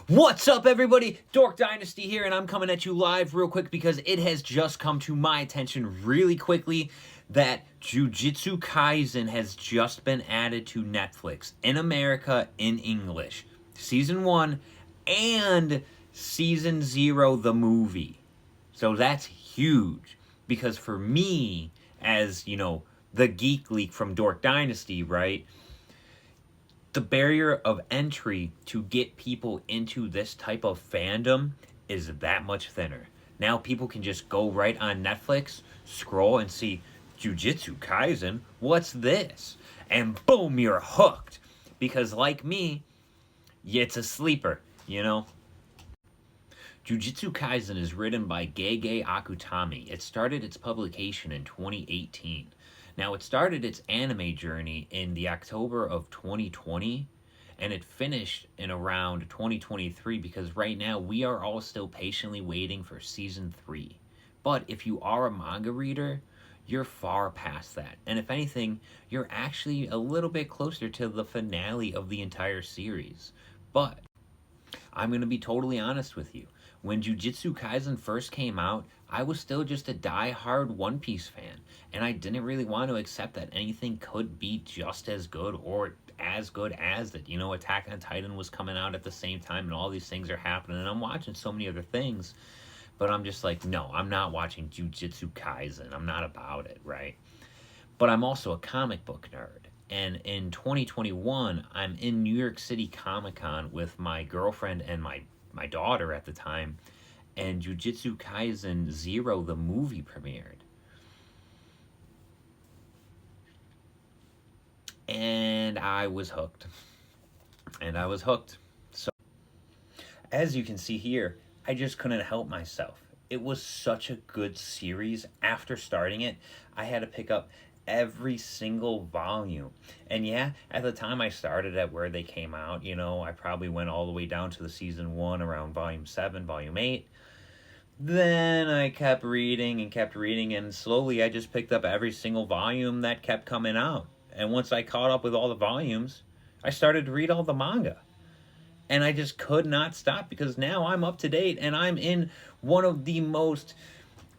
What's up, everybody? Dork Dynasty here, and I'm coming at you live real quick because it has just come to my attention really quickly that Jujutsu Kaisen has just been added to Netflix in America in English. Season 1 and Season 0, the movie. So that's huge because for me, as you know, the geek leak from Dork Dynasty, right? The barrier of entry to get people into this type of fandom is that much thinner. Now people can just go right on Netflix, scroll and see Jujutsu Kaisen, what's this? And boom, you're hooked. Because like me, it's a sleeper, you know? Jujutsu Kaisen is written by Gege Akutami. It started its publication in 2018. Now, it started its anime journey in the October of 2020, and it finished in around 2023 because right now we are all still patiently waiting for Season 3. But if you are a manga reader, you're far past that. And if anything, you're actually a little bit closer to the finale of the entire series. But I'm going to be totally honest with you. When Jujutsu Kaisen first came out, I was still just a die-hard One Piece fan, and I didn't really want to accept that anything could be just as good or as good as it. You know, Attack on Titan was coming out at the same time, and all these things are happening, and I'm watching so many other things, but I'm just like, no, I'm not watching Jujutsu Kaisen. I'm not about it, right? But I'm also a comic book nerd. And in 2021, I'm in New York City Comic Con with my girlfriend and my daughter at the time, and Jujutsu Kaisen 0, the movie, premiered. And I was hooked. So, as you can see here, I just couldn't help myself. It was such a good series. After starting it, I had to pick up every single volume. And yeah, at the time I started at where they came out, you know, I probably went all the way down to the season 1 around volume 7, volume 8. Then I kept reading, and slowly I just picked up every single volume that kept coming out. And once I caught up with all the volumes, I started to read all the manga. And I just could not stop because now I'm up to date and I'm in one of the most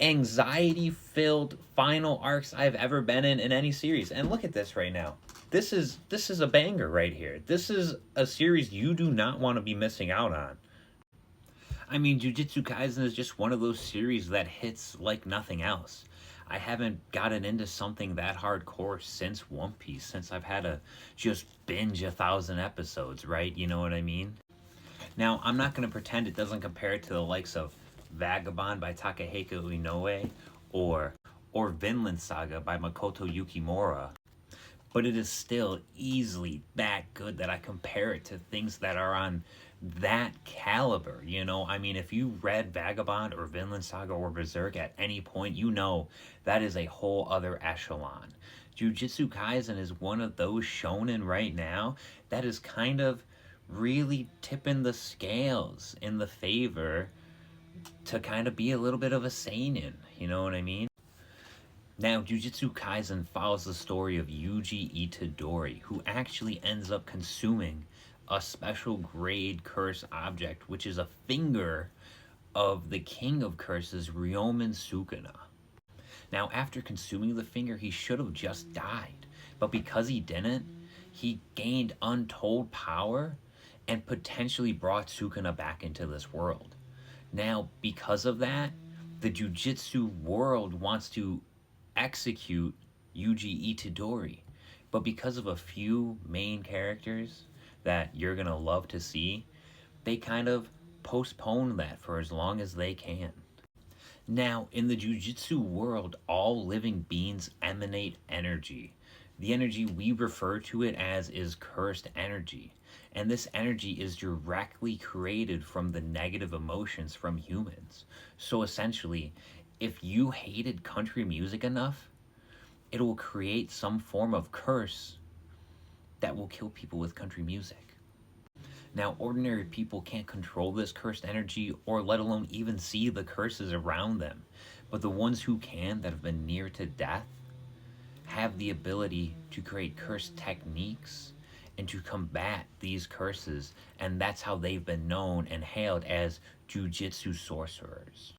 anxiety-filled final arcs I've ever been in any series. And look at this right now. This is a banger right here. This is a series you do not want to be missing out on. I mean, Jujutsu Kaisen is just one of those series that hits like nothing else. I haven't gotten into something that hardcore since One Piece, since I've had to just binge 1,000 episodes, right? You know what I mean? Now, I'm not going to pretend it doesn't compare to the likes of Vagabond by Takehiko Inoue or Vinland Saga by Makoto Yukimura, but it is still easily that good that I compare it to things that are on that caliber, you know? I mean, if you read Vagabond or Vinland Saga or Berserk at any point, you know that is a whole other echelon. Jujutsu Kaisen is one of those shonen right now that is kind of really tipping the scales in the favor to kind of be a little bit of a seinen, you know what I mean? Now, Jujutsu Kaisen follows the story of Yuji Itadori, who actually ends up consuming a special grade curse object, which is a finger of the king of curses, Ryomen Sukuna. Now, after consuming the finger, he should have just died, but because he didn't, he gained untold power and potentially brought Sukuna back into this world. Now, because of that, the Jujutsu world wants to execute Yuji Itadori, but because of a few main characters that you're gonna love to see, they kind of postpone that for as long as they can. Now, in the Jujutsu world, all living beings emanate energy. The energy we refer to it as is cursed energy, and this energy is directly created from the negative emotions from humans. So essentially, if you hated country music enough, it will create some form of curse that will kill people with country music. Now, ordinary people can't control this cursed energy or let alone even see the curses around them. But the ones who can, that have been near to death, have the ability to create cursed techniques and to combat these curses, and that's how they've been known and hailed as jujutsu sorcerers.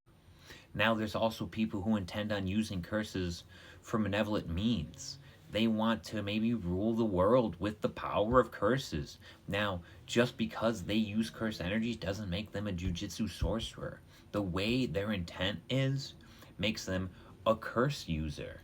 Now, there's also people who intend on using curses for malevolent means. They want to maybe rule the world with the power of curses. Now, just because they use curse energy doesn't make them a jujutsu sorcerer. The way their intent is makes them a curse user.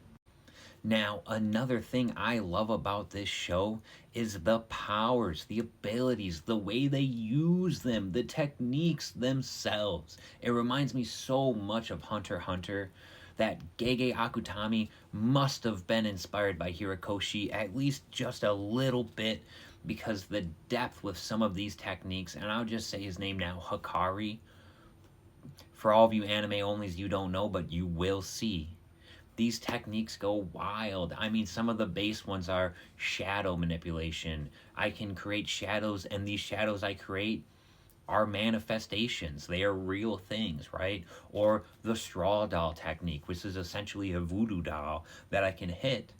Now, another thing I love about this show is the powers, the abilities, the way they use them, the techniques themselves. It reminds me so much of Hunter x Hunter. That Gege Akutami must have been inspired by Horikoshi at least just a little bit, because the depth with some of these techniques, and I'll just say his name now, Hikari. For all of you anime onlys, you don't know, but you will see. These techniques go wild. I mean, some of the base ones are shadow manipulation. I can create shadows, and these shadows I create are manifestations. They are real things, right? Or the straw doll technique, which is essentially a voodoo doll that I can hit,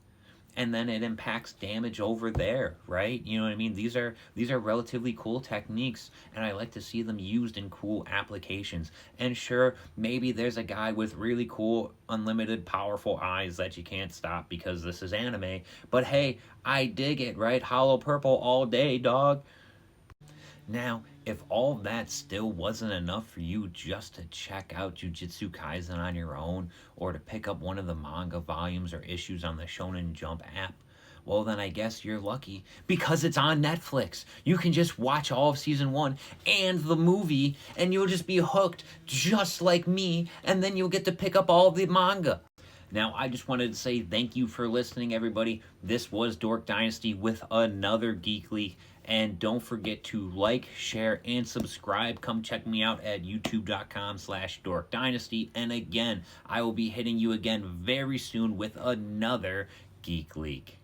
and then it impacts damage over there, right? You know what I mean? These are relatively cool techniques, and I like to see them used in cool applications. And sure, maybe there's a guy with really cool, unlimited, powerful eyes that you can't stop because this is anime. But hey, I dig it, right? Hollow purple all day, dog. Now, if all that still wasn't enough for you just to check out Jujutsu Kaisen on your own, or to pick up one of the manga volumes or issues on the Shonen Jump app, well then I guess you're lucky, because it's on Netflix. You can just watch all of season 1 and the movie, and you'll just be hooked just like me, and then you'll get to pick up all of the manga. Now, I just wanted to say thank you for listening, everybody. This was Dork Dynasty with another Geek Leak. And don't forget to like, share, and subscribe. Come check me out at youtube.com/dorkdynasty. And again, I will be hitting you again very soon with another Geek Leak.